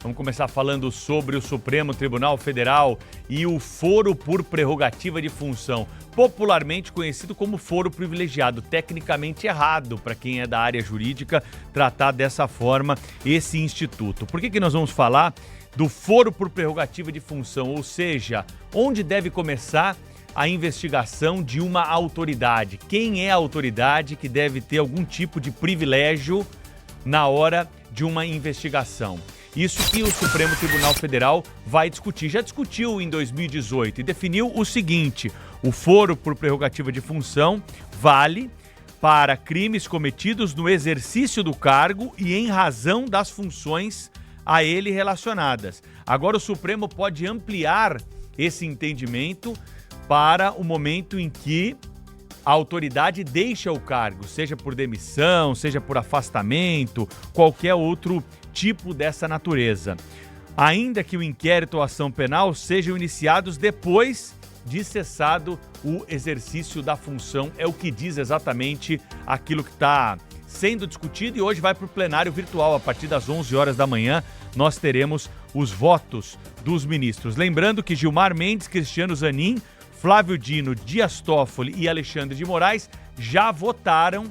Vamos começar falando sobre o Supremo Tribunal Federal e o foro por prerrogativa de função, popularmente conhecido como foro privilegiado, tecnicamente errado para quem é da área jurídica tratar dessa forma esse instituto. Por que nós vamos falar do foro por prerrogativa de função, ou seja, onde deve começar a investigação de uma autoridade? Quem é a autoridade que deve ter algum tipo de privilégio na hora de uma investigação? Isso que o Supremo Tribunal Federal vai discutir. Já discutiu em 2018 e definiu o seguinte: o foro por prerrogativa de função vale para crimes cometidos no exercício do cargo e em razão das funções a ele relacionadas. Agora o Supremo pode ampliar esse entendimento para o momento em que a autoridade deixa o cargo, seja por demissão, seja por afastamento, qualquer outro tipo dessa natureza. Ainda que o inquérito ou ação penal sejam iniciados depois de cessado o exercício da função, é o que diz exatamente aquilo que está sendo discutido e hoje vai para o plenário virtual. A partir das 11 horas da manhã nós teremos os votos dos ministros. Lembrando que Gilmar Mendes, Cristiano Zanin, Flávio Dino, Dias Toffoli e Alexandre de Moraes já votaram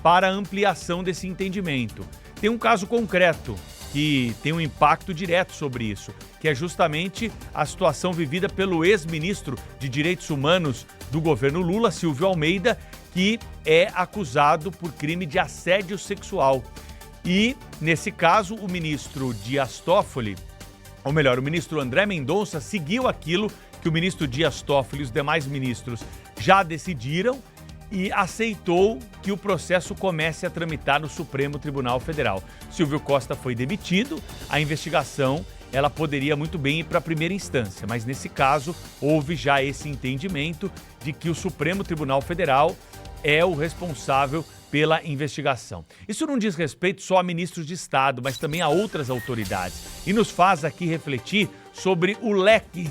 para a ampliação desse entendimento. Tem um caso concreto que tem um impacto direto sobre isso, que é justamente a situação vivida pelo ex-ministro de Direitos Humanos do governo Lula, Silvio Almeida, que é acusado por crime de assédio sexual. E, nesse caso, o ministro Dias Toffoli, ou melhor, o ministro André Mendonça, seguiu aquilo que o ministro Dias Toffoli e os demais ministros já decidiram e aceitou que o processo comece a tramitar no Supremo Tribunal Federal. Silvio Costa foi demitido, a investigação ela poderia muito bem ir para a primeira instância, mas nesse caso houve já esse entendimento de que o Supremo Tribunal Federal é o responsável pela investigação. Isso não diz respeito só a ministros de Estado, mas também a outras autoridades e nos faz aqui refletir sobre o leque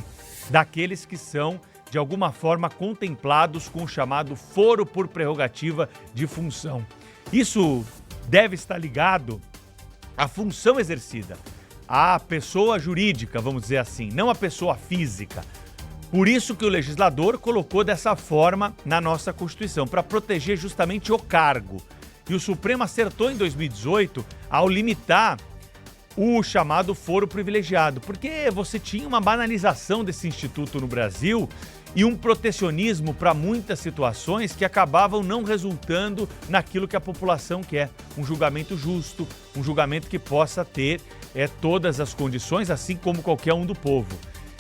daqueles que são de alguma forma contemplados com o chamado foro por prerrogativa de função. Isso deve estar ligado à função exercida, à pessoa jurídica, vamos dizer assim, não à pessoa física. Por isso que o legislador colocou dessa forma na nossa Constituição, para proteger justamente o cargo. E o Supremo acertou em 2018 ao limitar o chamado foro privilegiado, porque você tinha uma banalização desse instituto no Brasil e um protecionismo para muitas situações que acabavam não resultando naquilo que a população quer. Um julgamento justo, um julgamento que possa ter todas as condições, assim como qualquer um do povo.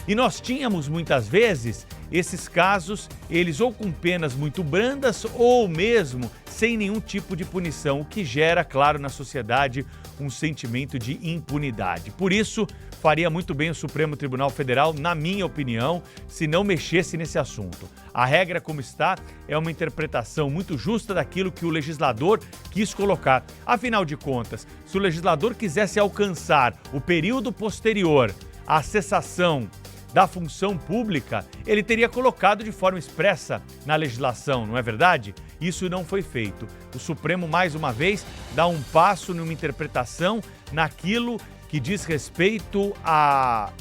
E nós tínhamos muitas vezes esses casos, eles ou com penas muito brandas ou mesmo sem nenhum tipo de punição, o que gera, claro, na sociedade um sentimento de impunidade. Por isso, faria muito bem o Supremo Tribunal Federal, na minha opinião, se não mexesse nesse assunto. A regra como está é uma interpretação muito justa daquilo que o legislador quis colocar. Afinal de contas, se o legislador quisesse alcançar o período posterior à cessação da função pública, ele teria colocado de forma expressa na legislação, não é verdade? Isso não foi feito. O Supremo, mais uma vez, dá um passo numa interpretação naquilo que diz respeito a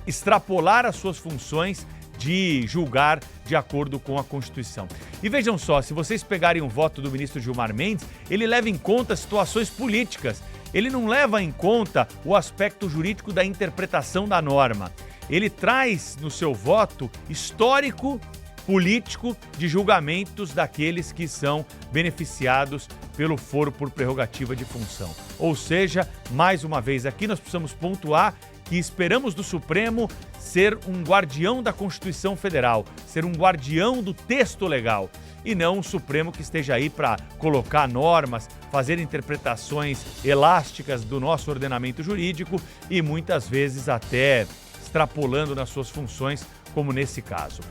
extrapolar as suas funções de julgar de acordo com a Constituição. E vejam só, se vocês pegarem o voto do ministro Gilmar Mendes, ele leva em conta situações políticas. Ele não leva em conta o aspecto jurídico da interpretação da norma. Ele traz no seu voto histórico político de julgamentos daqueles que são beneficiados pelo foro por prerrogativa de função. Ou seja, mais uma vez aqui nós precisamos pontuar que esperamos do Supremo ser um guardião da Constituição Federal, ser um guardião do texto legal e não um Supremo que esteja aí para colocar normas, fazer interpretações elásticas do nosso ordenamento jurídico e muitas vezes até extrapolando nas suas funções, como nesse caso.